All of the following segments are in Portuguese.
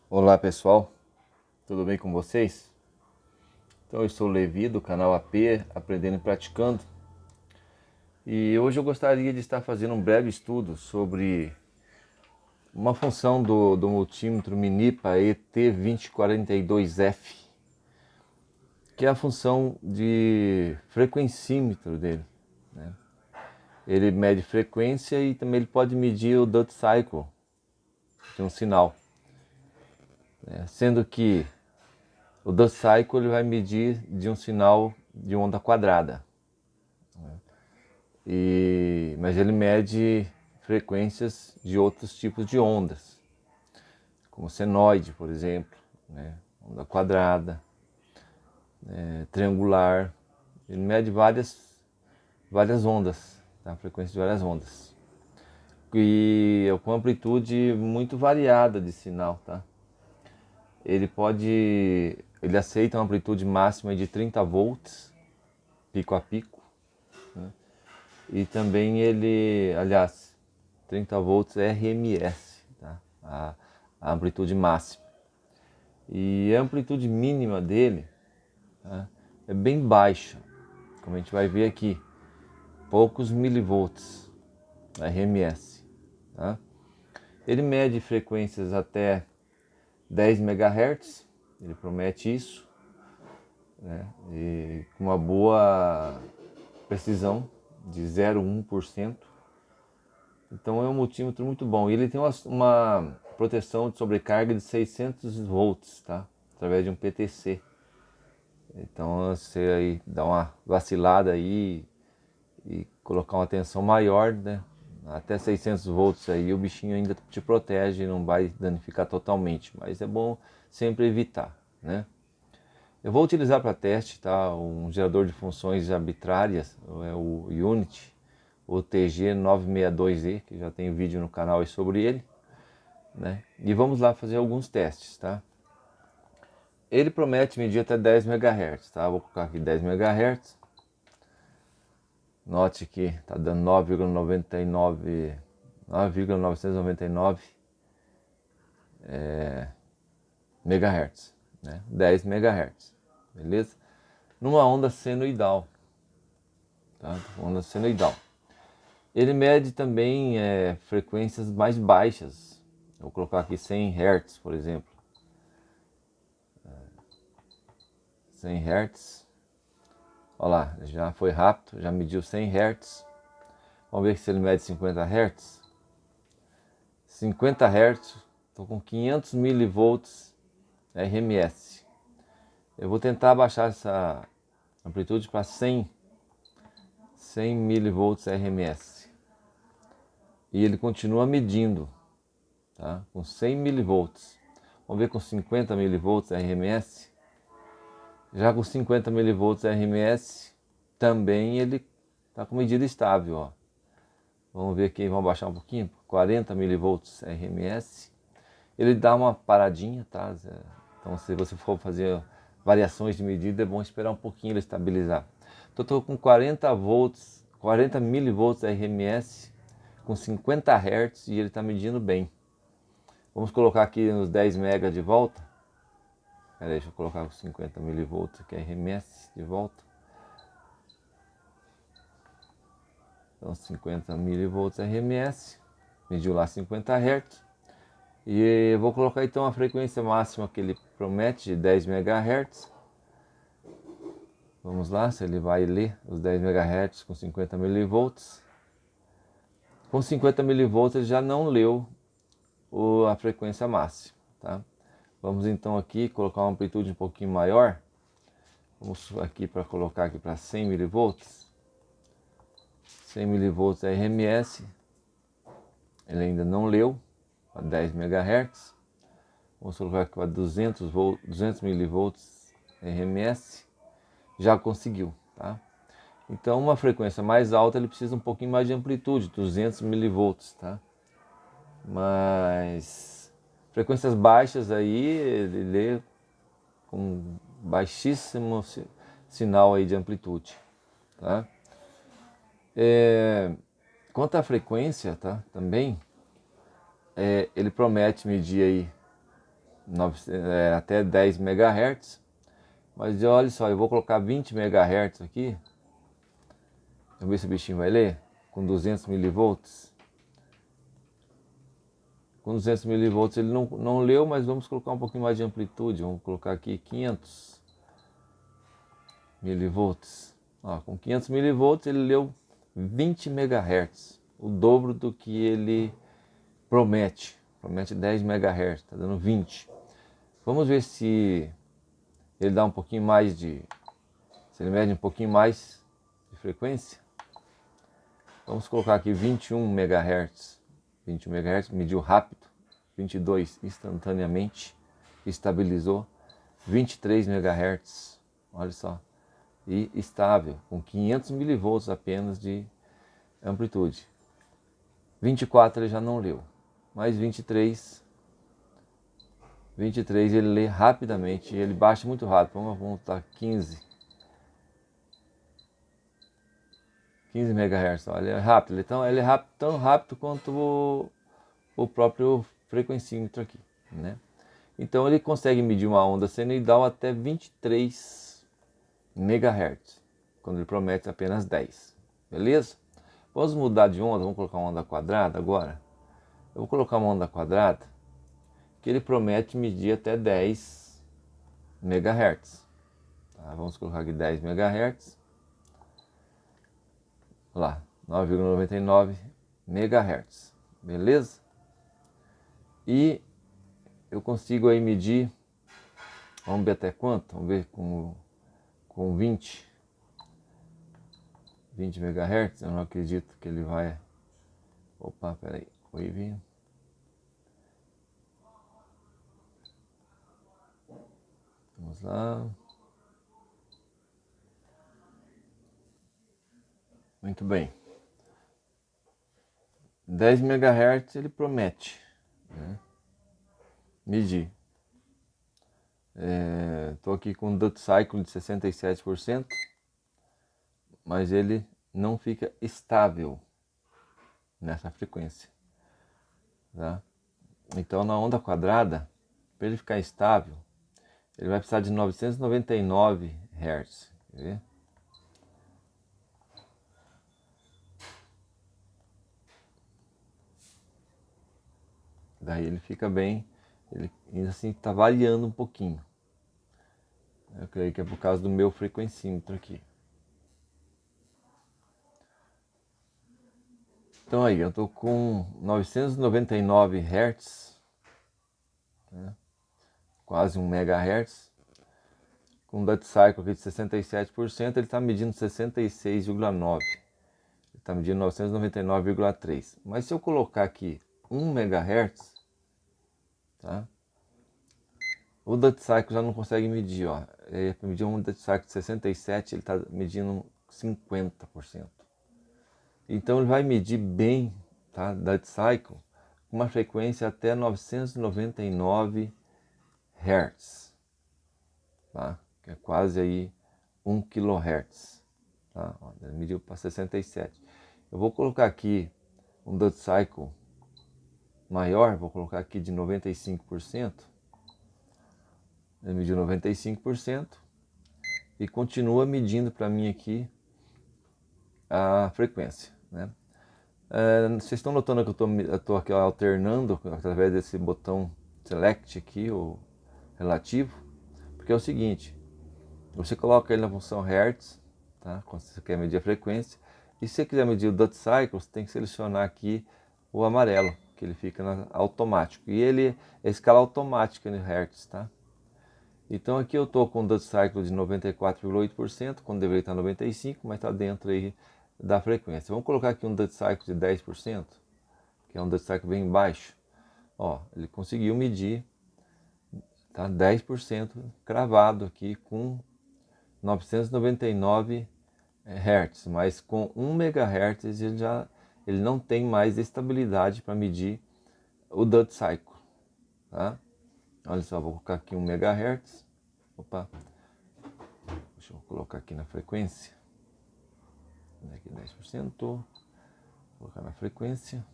Olá pessoal, tudo bem com vocês? Então eu sou o Levi do canal AP Aprendendo e Praticando e hoje eu gostaria de estar fazendo um breve estudo sobre uma função do multímetro Minipa ET2042F, que é a função de frequencímetro dele, né? Ele mede frequência e também ele pode medir o duty cycle de um sinal, né? Sendo que o duty cycle ele vai medir de um sinal de onda quadrada. Mas ele mede frequências de outros tipos de ondas, como senoide, por exemplo, né? Onda quadrada, triangular. Ele mede várias ondas, tá? Frequência de várias ondas. E com amplitude muito variada de sinal, tá? Ele aceita uma amplitude máxima de 30 volts, pico a pico, né? E também aliás, 30 volts RMS, tá? A amplitude máxima. E a amplitude mínima dele, tá? É bem baixa, como a gente vai ver aqui, poucos milivolts RMS. Tá? Ele mede frequências até 10 MHz, ele promete isso, né? E com uma boa precisão de 0,1%. Então é um multímetro muito bom. E ele tem uma proteção de sobrecarga de 600 volts, tá? Através de um PTC. Então você aí dá uma vacilada aí e colocar uma tensão maior, né? Até 600 volts aí o bichinho ainda te protege e não vai danificar totalmente. Mas é bom sempre evitar, né? Eu vou utilizar para teste, tá? Um gerador de funções arbitrárias, é o Unity, o TG962E, que já tem vídeo no canal aí sobre ele, né? E vamos lá fazer alguns testes, tá? Ele promete medir até 10 MHz, tá? Vou colocar aqui 10 MHz. Note que está dando 9,999 MHz, né? 10 MHz, beleza? Numa onda senoidal, tá? Onda senoidal. Ele mede também frequências mais baixas. Vou colocar aqui 100 Hz, por exemplo. 100 Hz. Olha lá, já foi rápido, já mediu 100 Hz. Vamos ver se ele mede 50 Hz. 50 Hz, estou com 500 milivolts RMS. Eu vou tentar baixar essa amplitude para 100 milivolts RMS. E ele continua medindo, tá? Com 100 milivolts. Vamos ver com 50 milivolts RMS. Já com 50 milivolts RMS, também ele está com medida estável, ó. Vamos ver aqui, vamos baixar um pouquinho, 40 milivolts RMS. Ele dá uma paradinha, tá? Então se você for fazer variações de medida, é bom esperar um pouquinho ele estabilizar. Então estou com 40 volts, 40 milivolts RMS, com 50 Hz e ele está medindo bem. Vamos colocar aqui nos 10 MB de volta. Pera aí, deixa eu colocar com 50 milivolts aqui RMS de volta. Então 50 milivolts RMS, mediu lá 50 Hz. E eu vou colocar então a frequência máxima que ele promete de 10 MHz. Vamos lá, se ele vai ler os 10 MHz com 50 milivolts. Com 50 milivolts ele já não leu a frequência máxima, tá? Vamos então aqui colocar uma amplitude um pouquinho maior. Vamos aqui para colocar aqui para 100 milivolts. 100 milivolts RMS. Ele ainda não leu a 10 MHz. Vamos colocar aqui para 200 milivolts RMS. Já conseguiu, tá? Então uma frequência mais alta ele precisa um pouquinho mais de amplitude, 200 milivolts, tá? Mas frequências baixas aí ele lê com baixíssimo sinal aí de amplitude, tá? Quanto à frequência, tá? Também ele promete medir aí até 10 MHz. Mas olha só, eu vou colocar 20 MHz aqui. Vamos ver se o bichinho vai ler. Com 200 milivolts. Com 200 milivolts ele não leu, mas vamos colocar um pouquinho mais de amplitude. Vamos colocar aqui 500 milivolts. Ó, com 500 milivolts ele leu 20 MHz. O dobro do que ele promete. Promete 10 MHz, está dando 20. Vamos ver se ele dá um pouquinho mais de... Se ele mede um pouquinho mais de frequência. Vamos colocar aqui 21 MHz. 21 MHz, mediu rápido. 22 instantaneamente, estabilizou. 23 MHz, olha só. E estável, com 500 milivolts apenas de amplitude. 24 ele já não leu, mas 23 ele lê rapidamente, ele baixa muito rápido. Vamos botar 15 MHz, olha, é rápido. Então ele é rápido, tão rápido quanto o próprio frequencímetro aqui, né? Então ele consegue medir uma onda senoidal até 23 MHz, quando ele promete apenas 10, beleza? Vamos mudar de onda, vamos colocar uma onda quadrada agora. Eu vou colocar uma onda quadrada que ele promete medir até 10 MHz. Tá, vamos colocar aqui 10 MHz. Lá, 9,99 MHz, beleza? E eu consigo aí medir, vamos ver até quanto? Vamos ver com 20 MHz, eu não acredito que ele vai... Opa, peraí, Wave. Vamos lá. Muito bem. 10 MHz ele promete, né, medir. Estou aqui com um duty cycle de 67%, mas ele não fica estável nessa frequência, tá? Então na onda quadrada, para ele ficar estável, ele vai precisar de 999 Hz. Quer ver? Daí ele fica bem, ele ainda assim está variando um pouquinho. Eu creio que é por causa do meu frequencímetro aqui. Então aí, eu estou com 999 Hz, né? Quase 1 MHz. Com um duty cycle aqui de 67%, ele está medindo 66,9. Ele está medindo 999,3. Mas se eu colocar aqui 1 MHz, tá? O duty cycle já não consegue medir, ó. Para medir um duty cycle de 67, ele está medindo 50%. Então ele vai medir bem, tá? Duty cycle com uma frequência até 999 Hz, tá? Que é quase aí 1 kHz, tá? Ó, ele mediu para 67. Eu vou colocar aqui um duty cycle maior, vou colocar aqui de 95%. Ele mediu 95% e continua medindo para mim aqui a frequência, né? Vocês estão notando que eu estou aqui alternando através desse botão Select aqui, o relativo, porque é o seguinte, você coloca ele na função Hertz, tá? Quando você quer medir a frequência, e se você quiser medir o duty cycle, você tem que selecionar aqui o amarelo, que ele fica automático, e ele é escala automática no Hertz, tá? Então aqui eu estou com um duty cycle de 94,8%, quando deveria estar 95%, mas está dentro aí da frequência. Vamos colocar aqui um duty cycle de 10%, que é um duty cycle bem baixo. Ó, ele conseguiu medir, tá, 10% cravado aqui com 999 Hz, mas com 1 MHz ele não tem mais estabilidade para medir o duty cycle, tá? Olha só, vou colocar aqui 1 MHz. Opa, deixa eu colocar aqui na frequência. Aqui 10%. Vou colocar na frequência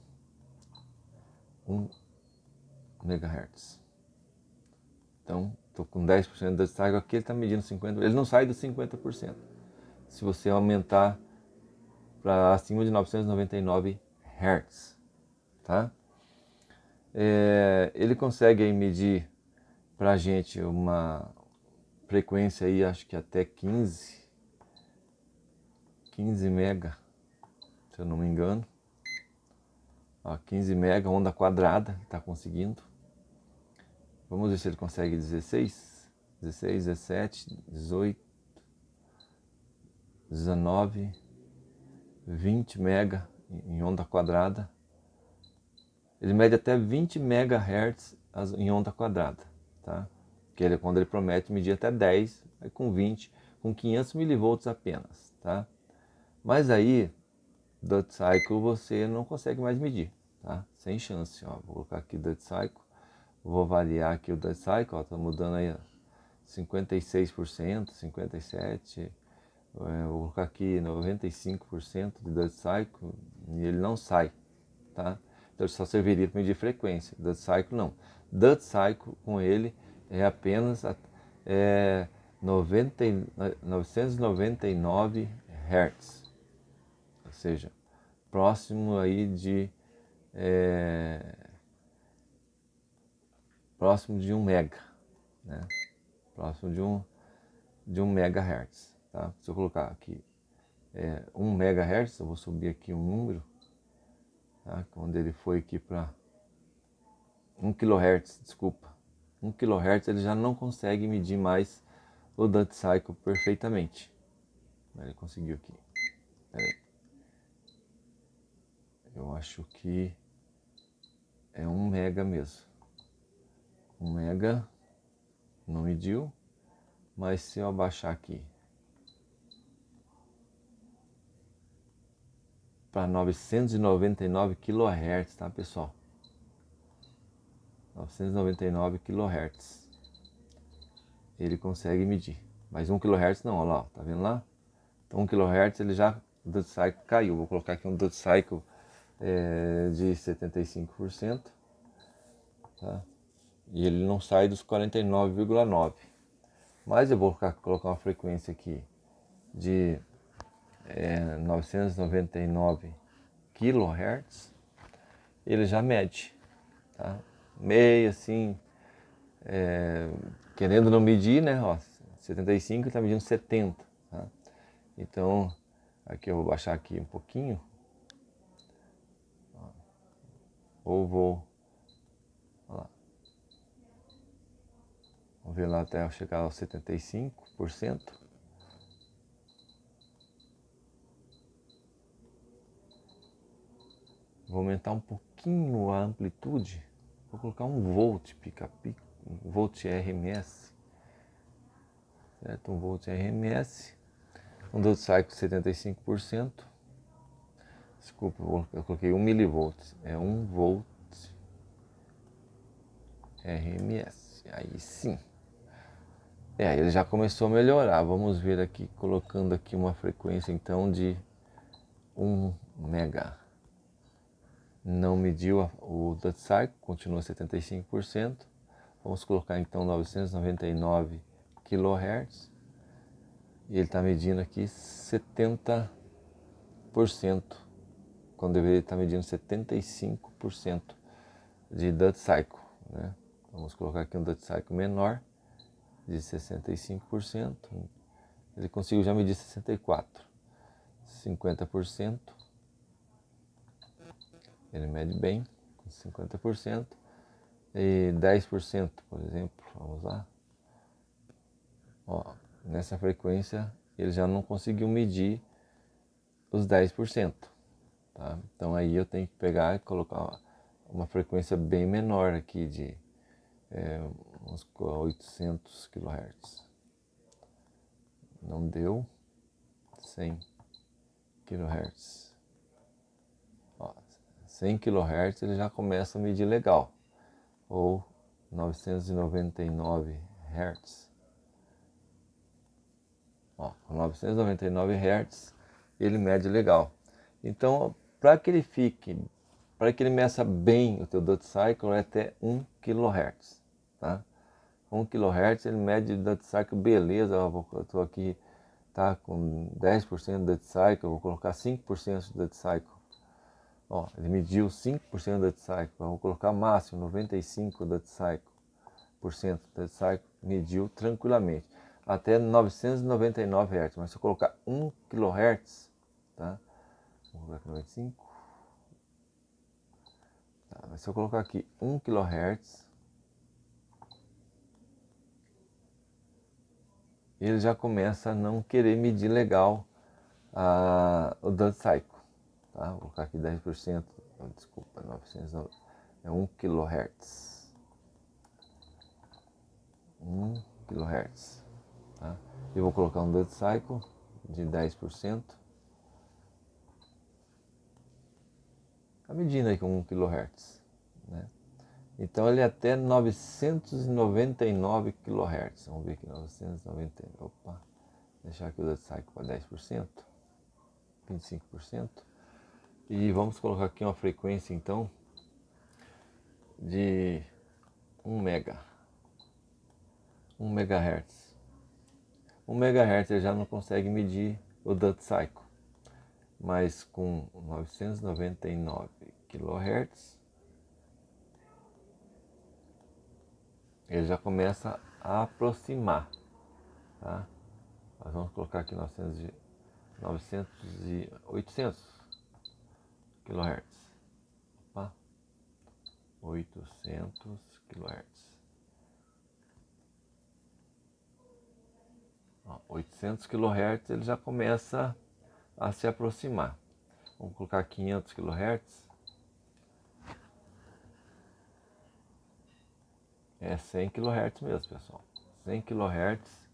1 MHz. Então, estou com 10% de Dutch Cycle, aqui ele está medindo 50%, ele não sai dos 50%. Se você aumentar para acima de 999 Hz, tá? Ele consegue aí medir para a gente uma frequência aí, acho que até 15 mega, se eu não me engano. Ó, 15 mega, onda quadrada, está conseguindo. Vamos ver se ele consegue 16, 17, 18, 19, 20 mega em onda quadrada. Ele mede até 20 MHz em onda quadrada, tá? Que ele, quando ele promete medir até 10, aí com 20, com 500 milivolts apenas, tá? Mas aí, Dutch Cycle você não consegue mais medir, tá? Sem chance, ó. Vou colocar aqui Dutch Cycle, vou variar aqui o Dutch Cycle, ó, tá mudando aí 56%, 57%, vou colocar aqui 95% de Dutch Cycle e ele não sai, tá? Então ele só serviria para medir frequência. Dutch Cycle não. Dutch Cycle com ele é apenas 999 Hz, ou seja, próximo aí de próximo de 1 mega, né? Próximo de 1 megahertz, tá? Se eu colocar aqui 1 megahertz, eu vou subir aqui um número, tá? Quando ele foi aqui para 1 kHz, desculpa, 1 kHz ele já não consegue medir mais o Dutch Cycle perfeitamente. Ele conseguiu aqui. Peraí. Eu acho que é 1 mega mesmo. 1 mega não mediu, mas se eu abaixar aqui para 999 kHz, tá, pessoal? 999 kHz. Ele consegue medir. Mas 1 kHz não, olha lá, tá vendo lá? Então 1 kHz ele já, o Dutch Cycle caiu. Vou colocar aqui um Dutch Cycle de 75%, tá? E ele não sai dos 49,9. Mas eu vou colocar uma frequência aqui de 999 kHz, ele já mede, tá? Meio assim, querendo não medir, né? Ó, 75 está medindo 70, tá? Então, aqui eu vou baixar aqui um pouquinho, ou vou, ó lá, vamos ver lá até eu chegar aos 75%. Vou aumentar um pouquinho a amplitude, vou colocar 1 volt pica-pico, 1 volt RMS, certo? 1 volt RMS, um Dutch Cycle 75%, desculpa, eu coloquei 1 milivolts, é 1 volt RMS, aí sim. Ele já começou a melhorar. Vamos ver aqui, colocando aqui uma frequência então de 1 mega. Não mediu o Dutch Cycle, continua 75%. Vamos colocar então 999 kHz. E ele está medindo aqui 70%, quando deveria estar medindo 75% de Dutch Cycle, né? Vamos colocar aqui um Dutch Cycle menor, de 65%. Ele conseguiu já medir 64%. 50%. Ele mede bem, com 50%. E 10%, por exemplo, vamos lá. Ó, nessa frequência ele já não conseguiu medir os 10%. Tá? Então aí eu tenho que pegar e colocar uma frequência bem menor aqui de uns 800 kHz. Não deu 100 kHz. Ó, 100 kHz ele já começa a medir legal. Ou 999 Hz. Ó, com 999 Hz ele mede legal. Então, para que ele meça bem o teu Dutch Cycle é até 1 kHz, tá? 1 kHz ele mede Duty Cycle, beleza, eu estou aqui, tá com 10% de Duty Cycle, eu vou colocar 5% de Duty Cycle. Ó, ele mediu 5% de Duty Cycle, eu vou colocar máximo 95% Duty Cycle, mediu tranquilamente, até 999 Hz, mas se eu colocar 1 kHz, tá? Vou colocar aqui 95, tá, mas se eu colocar aqui 1 kHz, ele já começa a não querer medir legal o Duty Cycle, tá? Vou colocar aqui 10%, desculpa, 900, é 1 kHz, 1 kHz, tá? Eu vou colocar um Duty Cycle de 10%, tá medindo aí com 1 kHz, né? Então ele é até 999 kHz. Vamos ver aqui, 990. Opa, deixar aqui o Duty Cycle para 10%, 25%. E vamos colocar aqui uma frequência então de 1 MHz. 1 MHz ele já não consegue medir o Duty Cycle, mas com 999 kHz ele já começa a aproximar, tá? Nós vamos colocar aqui 800 kHz. Opa, 800 kHz. 800 kHz ele já começa a se aproximar. Vamos colocar 500 kHz. É 100 kHz mesmo, pessoal. 100 kHz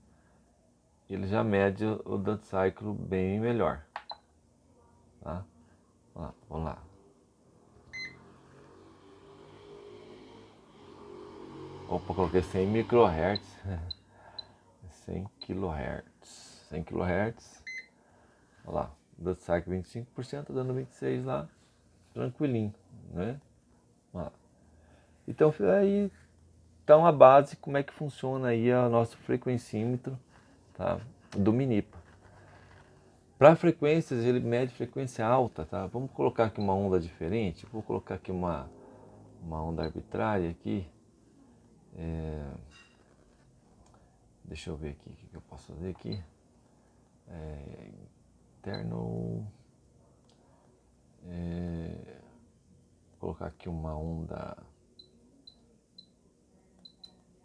ele já mede o Duty Cycle bem melhor, tá? Vamos lá. Opa, coloquei 100 microhertz. 100 kHz. 100 kHz. Olha lá, Duty Cycle 25%, dando 26 lá, tranquilinho, né? Olha lá. Então aí então a base, como é que funciona aí o nosso frequencímetro, tá? Do Minipa. Para frequências, ele mede frequência alta, tá? Vamos colocar aqui uma onda diferente. Vou colocar aqui uma onda arbitrária aqui. Deixa eu ver aqui o que eu posso fazer aqui. Vou colocar aqui uma onda.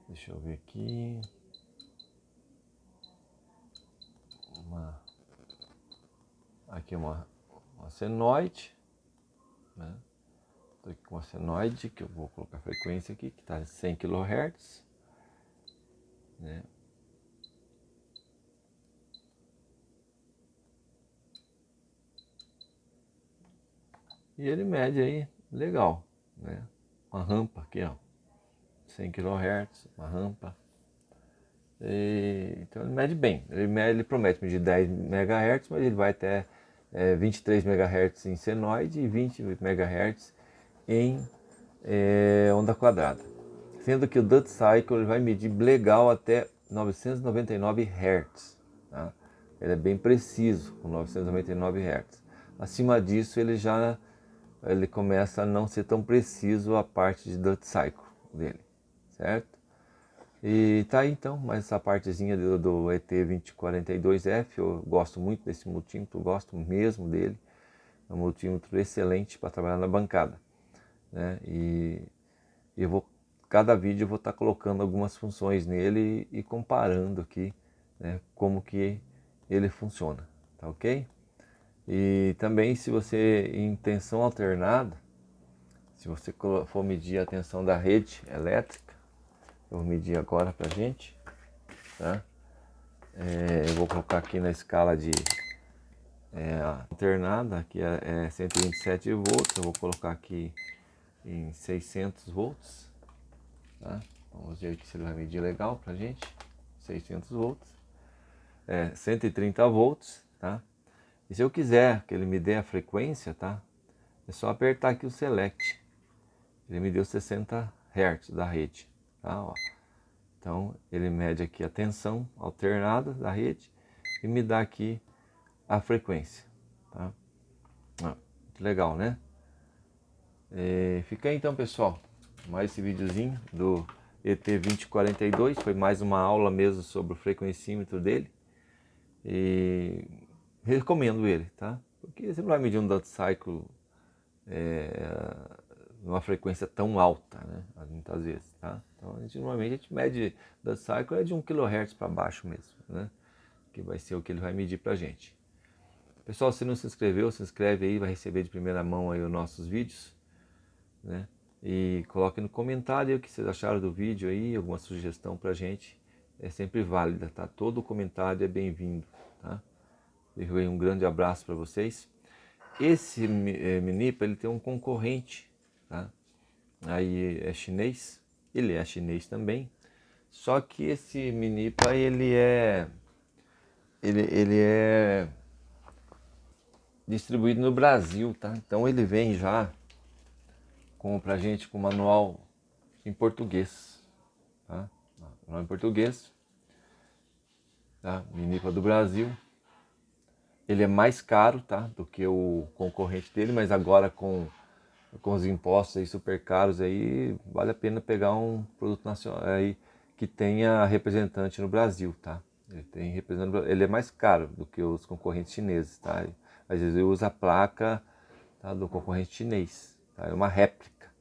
Deixa eu ver aqui. Aqui uma senoide, né? Estou aqui com uma senoide que eu vou colocar a frequência aqui, que está em 100 kHz, né? E ele mede aí legal, né? Uma rampa aqui, ó, 100 kHz, uma rampa. Então ele mede bem, ele promete medir 10 MHz, mas ele vai até 23 MHz em senoide e 20 MHz em onda quadrada. Sendo que o Duty Cycle ele vai medir legal até 999 Hz. Tá? Ele é bem preciso com 999 Hz. Acima disso ele começa a não ser tão preciso a parte de Duty Cycle dele, certo? E tá aí então, mais essa partezinha do ET2042F, eu gosto muito desse multímetro, gosto mesmo dele, é um multímetro excelente para trabalhar na bancada, né? E cada vídeo eu vou estar colocando algumas funções nele e comparando aqui, né, como que ele funciona, tá ok? E também se você em tensão alternada, se você for medir a tensão da rede elétrica, eu vou medir agora pra gente, tá? Eu vou colocar aqui na escala de alternada, aqui é 127 volts, eu vou colocar aqui em 600 volts, tá? Vamos ver aqui se ele vai medir legal pra gente. 600 volts, 130 volts, tá? E se eu quiser que ele me dê a frequência, tá? É só apertar aqui o Select. Ele me deu 60 Hz da rede, tá? Ó. Então ele mede aqui a tensão alternada da rede e me dá aqui a frequência, tá? Muito legal, né? Fica aí então, pessoal, mais esse videozinho do ET2042, foi mais uma aula mesmo sobre o frequencímetro dele. E recomendo ele, tá? Porque você não vai medir um dot cycle numa frequência tão alta, né? Muitas vezes, tá? Então normalmente a gente mede dot cycle é de 1 kHz para baixo mesmo, né? Que vai ser o que ele vai medir pra gente. Pessoal, se não se inscreveu, se inscreve aí, vai receber de primeira mão aí os nossos vídeos, né? E coloque no comentário o que vocês acharam do vídeo aí, alguma sugestão pra gente, é sempre válida, tá? Todo comentário é bem-vindo, tá? Um grande abraço para vocês. Esse Minipa, ele tem um concorrente, tá? Aí é chinês, ele é chinês também, só que esse Minipa, ele é distribuído no Brasil, tá? Então ele vem já pra gente com manual em português, tá? Manual em português, tá? Minipa do Brasil. Ele é mais caro, tá? Do que o concorrente dele, mas agora com os impostos aí super caros aí, vale a pena pegar um produto nacional aí que tenha representante no Brasil, tá? Ele é mais caro do que os concorrentes chineses, tá? Às vezes eu uso a placa, tá, do concorrente chinês, tá? É uma réplica,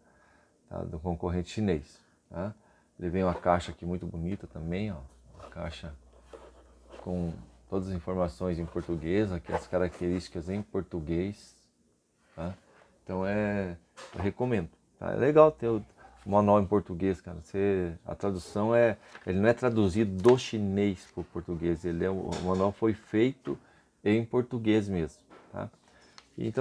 tá, do concorrente chinês, tá? Ele vem uma caixa aqui muito bonita também, ó, uma caixa com todas as informações em português, aqui as características em português, tá? Então eu recomendo, tá? É legal ter o manual em português, cara. A tradução ele não é traduzido do chinês para o português, o manual foi feito em português mesmo, tá? Então